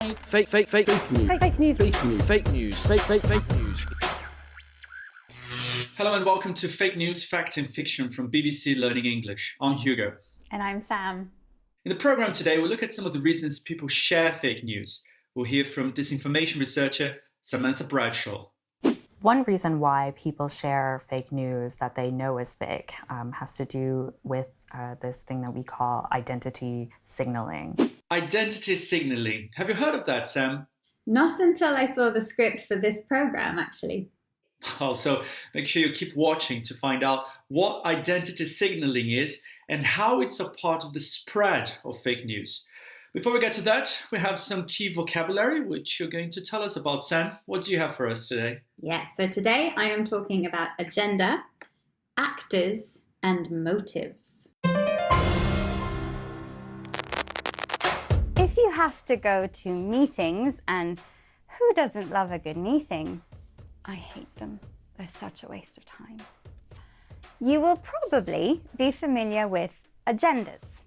Fake news. Fake news. Fake news. Fake news. Fake news. Hello and welcome to Fake News, Fact and Fiction from BBC Learning English. I'm Hugo. And I'm Sam. In the program today, we'll look at some of the reasons people share fake news. We'll hear from disinformation researcher Samantha Bradshaw. One reason why people share fake news that they know is fake has to do with this thing that we call identity signaling. Identity signaling. Have you heard of that, Sam? Not until I saw the script for this program, actually. Also, make sure you keep watching to find out what identity signaling is and how it's a part of the spread of fake news. Before we get to that, we have some key vocabulary which you're going to tell us about. Sam, what do you have for us today? Yes, so today I am talking about agenda, actors, and motives. If you have to go to meetings, and who doesn't love a good meeting? I hate them. They're such a waste of time. You will probably be familiar with agendas.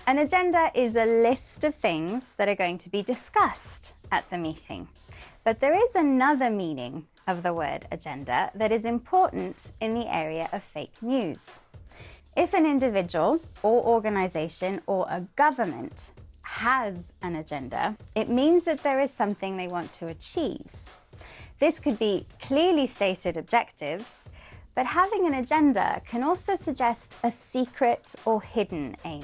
An agenda is a list of things that are going to be discussed at the meeting. But there is another meaning of the word agenda that is important in the area of fake news. If an individual or organization or a government has an agenda, it means that there is something they want to achieve. This could be clearly stated objectives, but having an agenda can also suggest a secret or hidden aim.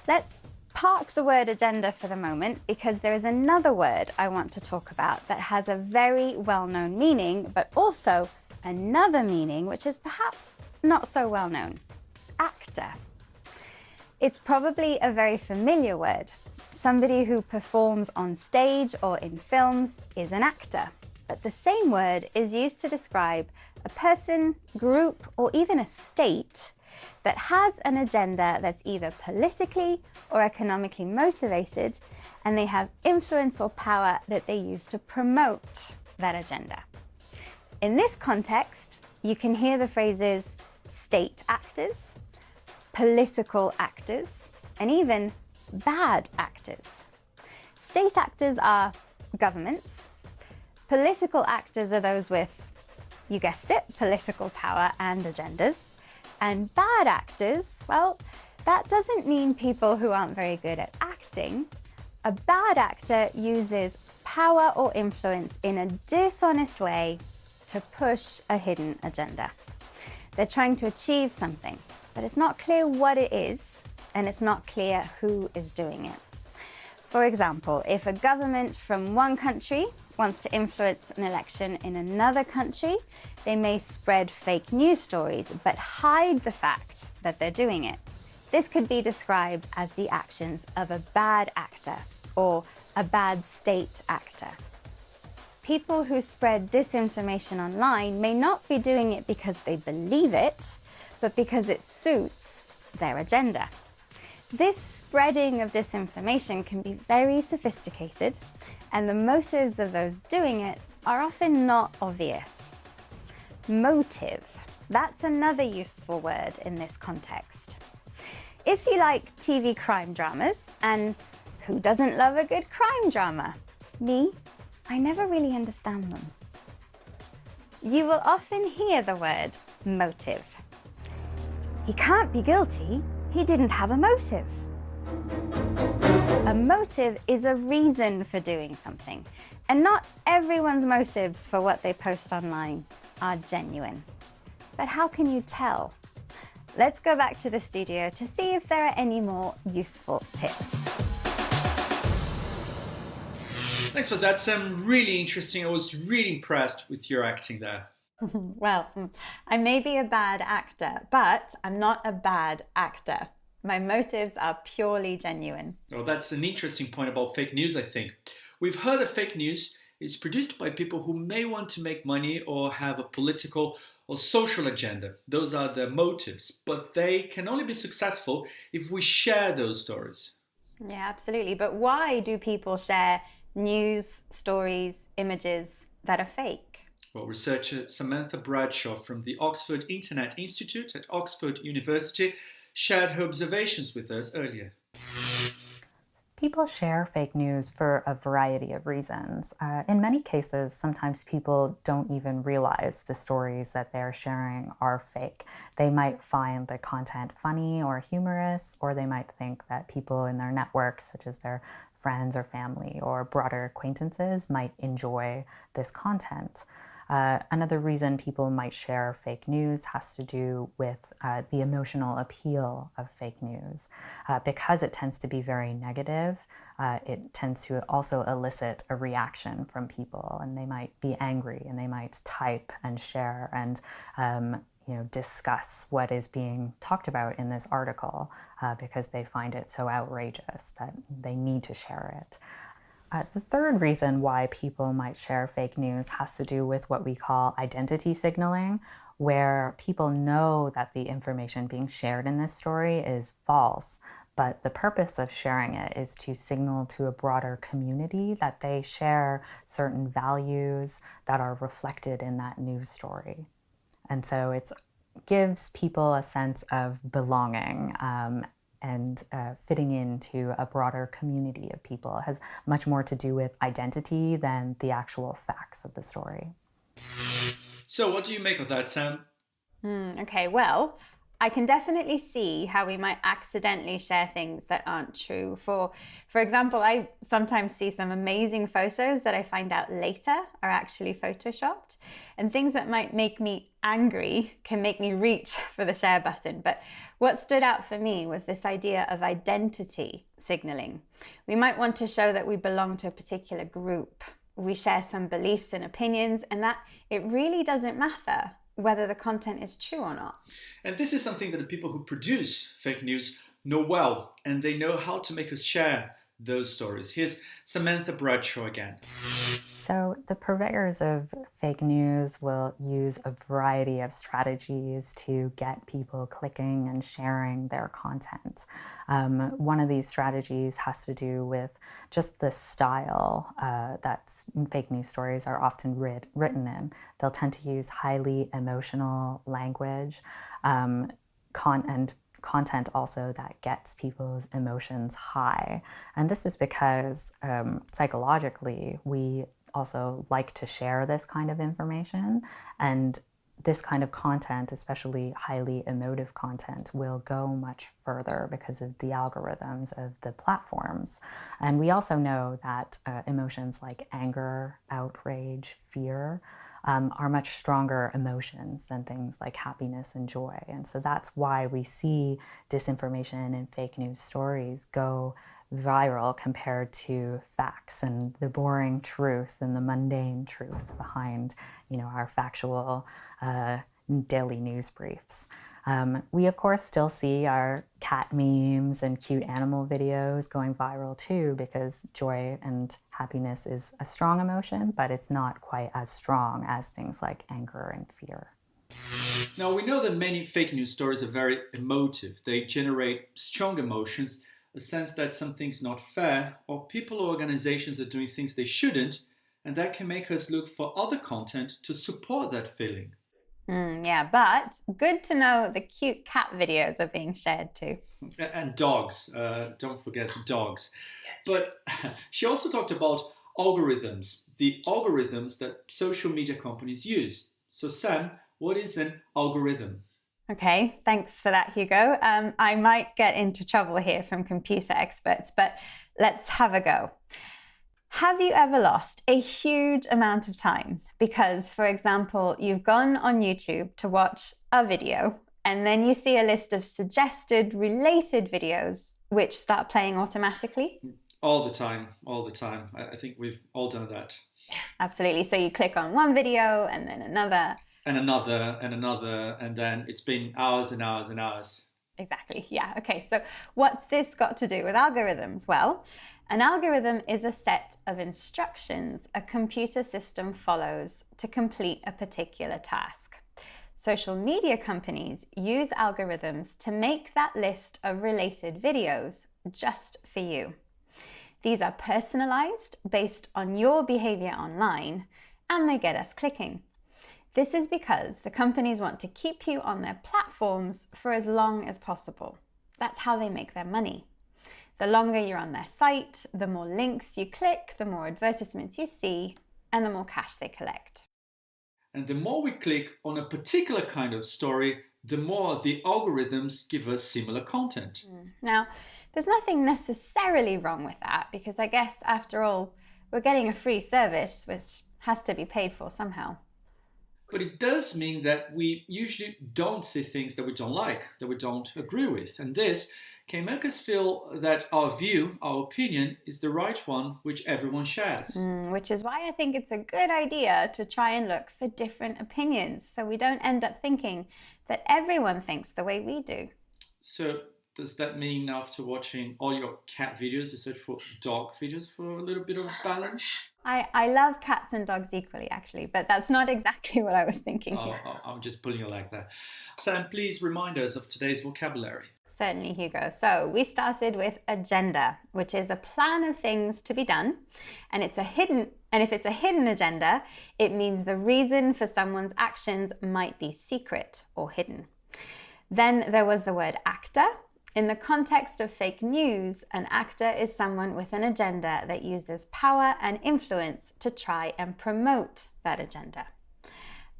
Let's park the word agenda for the moment because there is another word I want to talk about that has a very well-known meaning, but also another meaning which is perhaps not so well-known: actor. It's probably a very familiar word. Somebody who performs on stage or in films is an actor. But the same word is used to describe a person, group, or even a state that has an agenda that's either politically or economically motivated, and they have influence or power that they use to promote that agenda. In this context, you can hear the phrases state actors, political actors, and even bad actors. State actors are governments. Political actors are those with, you guessed it, political power and agendas. And bad actors, well, that doesn't mean people who aren't very good at acting. A bad actor uses power or influence in a dishonest way to push a hidden agenda. They're trying to achieve something, but it's not clear what it is, and it's not clear who is doing it. For example, if a government from one country wants to influence an election in another country, they may spread fake news stories but hide the fact that they're doing it. This could be described as the actions of a bad actor or a bad state actor. People who spread disinformation online may not be doing it because they believe it, but because it suits their agenda. This spreading of disinformation can be very sophisticated, and the motives of those doing it are often not obvious. Motive. That's another useful word in this context. If you like TV crime dramas, and who doesn't love a good crime drama? Me, I never really understand them. You will often hear the word motive. He can't be guilty. He didn't have a motive. A motive is a reason for doing something, and not everyone's motives for what they post online are genuine. But how can you tell? Let's go back to the studio to see if there are any more useful tips. Thanks for that, Sam. Really interesting. I was really impressed with your acting there. Well, I may be a bad actor, but I'm not a bad actor. My motives are purely genuine. Well, that's an interesting point about fake news, I think. We've heard that fake news is produced by people who may want to make money or have a political or social agenda. Those are their motives, but they can only be successful if we share those stories. Yeah, absolutely. But why do people share news, stories, images that are fake? Well, researcher Samantha Bradshaw from the Oxford Internet Institute at Oxford University shared her observations with us earlier. People share fake news for a variety of reasons. In many cases, sometimes people don't even realize the stories that they're sharing are fake. They might find the content funny or humorous, or they might think that people in their networks, such as their friends or family or broader acquaintances, might enjoy this content. Another reason people might share fake news has to do with the emotional appeal of fake news. Because it tends to be very negative, it tends to also elicit a reaction from people, and they might be angry and they might type and share and discuss what is being talked about in this article because they find it so outrageous that they need to share it. The third reason why people might share fake news has to do with what we call identity signaling, where people know that the information being shared in this story is false, but the purpose of sharing it is to signal to a broader community that they share certain values that are reflected in that news story. And so it gives people a sense of belonging and fitting into a broader community of people. It has much more to do with identity than the actual facts of the story. So what do you make of that, Sam? Okay, well, I can definitely see how we might accidentally share things that aren't true. For example, I sometimes see some amazing photos that I find out later are actually photoshopped, and things that might make me angry can make me reach for the share button. But what stood out for me was this idea of identity signaling. We might want to show that we belong to a particular group. We share some beliefs and opinions, and that it really doesn't matter whether the content is true or not. And this is something that the people who produce fake news know well, and they know how to make us share those stories. Here's Samantha Bradshaw again. So the purveyors of fake news will use a variety of strategies to get people clicking and sharing their content. One of these strategies has to do with just the style that fake news stories are often written in. They'll tend to use highly emotional language and content also that gets people's emotions high. And this is because psychologically we also like to share this kind of information, and this kind of content, especially highly emotive content, will go much further because of the algorithms of the platforms. And we also know that emotions like anger, outrage, fear are much stronger emotions than things like happiness and joy. And so that's why we see disinformation and fake news stories go viral compared to facts and the boring truth and the mundane truth behind, our factual daily news briefs. We, of course, still see our cat memes and cute animal videos going viral too, because joy and happiness is a strong emotion, but it's not quite as strong as things like anger and fear. Now, we know that many fake news stories are very emotive. They generate strong emotions, a sense that something's not fair, or people or organizations are doing things they shouldn't, and that can make us look for other content to support that feeling. Yeah, but good to know the cute cat videos are being shared too. And dogs, don't forget the dogs. But she also talked about algorithms, the algorithms that social media companies use. So Sam, what is an algorithm? Okay, thanks for that, Hugo. I might get into trouble here from computer experts, but let's have a go. Have you ever lost a huge amount of time because, for example, you've gone on YouTube to watch a video and then you see a list of suggested related videos which start playing automatically? All the time. I think we've all done that. Absolutely. So you click on one video and then another. And another, and then it's been hours and hours and hours. Exactly. Yeah. Okay. So what's this got to do with algorithms? Well, an algorithm is a set of instructions a computer system follows to complete a particular task. Social media companies use algorithms to make that list of related videos just for you. These are personalized based on your behavior online, and they get us clicking. This is because the companies want to keep you on their platforms for as long as possible. That's how they make their money. The longer you're on their site, the more links you click, the more advertisements you see, and the more cash they collect. And the more we click on a particular kind of story, the more the algorithms give us similar content. Now, there's nothing necessarily wrong with that, because I guess, after all, we're getting a free service which has to be paid for somehow. But it does mean that we usually don't see things that we don't like, that we don't agree with. And this can make us feel that our view, our opinion, is the right one, which everyone shares. Which is why I think it's a good idea to try and look for different opinions, so we don't end up thinking that everyone thinks the way we do. So does that mean after watching all your cat videos, you search for dog videos for a little bit of balance? I love cats and dogs equally, actually, but that's not exactly what I was thinking here. I'm just pulling you like that. Sam, please remind us of today's vocabulary. Certainly, Hugo. So we started with agenda, which is a plan of things to be done, and if it's a hidden agenda, it means the reason for someone's actions might be secret or hidden. Then there was the word actor. In the context of fake news, an actor is someone with an agenda that uses power and influence to try and promote that agenda.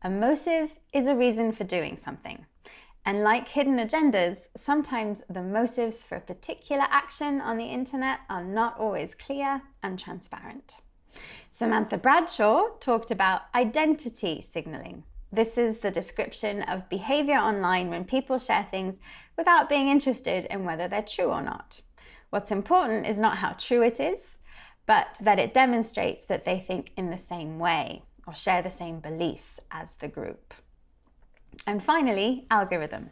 A motive is a reason for doing something. And like hidden agendas, sometimes the motives for a particular action on the internet are not always clear and transparent. Samantha Bradshaw talked about identity signaling. This is the description of behavior online when people share things without being interested in whether they're true or not. What's important is not how true it is, but that it demonstrates that they think in the same way or share the same beliefs as the group. And finally, algorithm.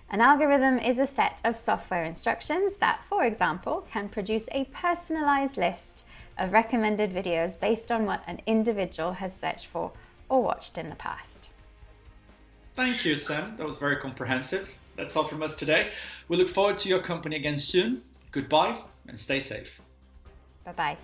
An algorithm is a set of software instructions that, for example, can produce a personalized list of recommended videos based on what an individual has searched for or watched in the past. Thank you, Sam. That was very comprehensive. That's all from us today. We look forward to your company again soon. Goodbye and stay safe. Bye-bye.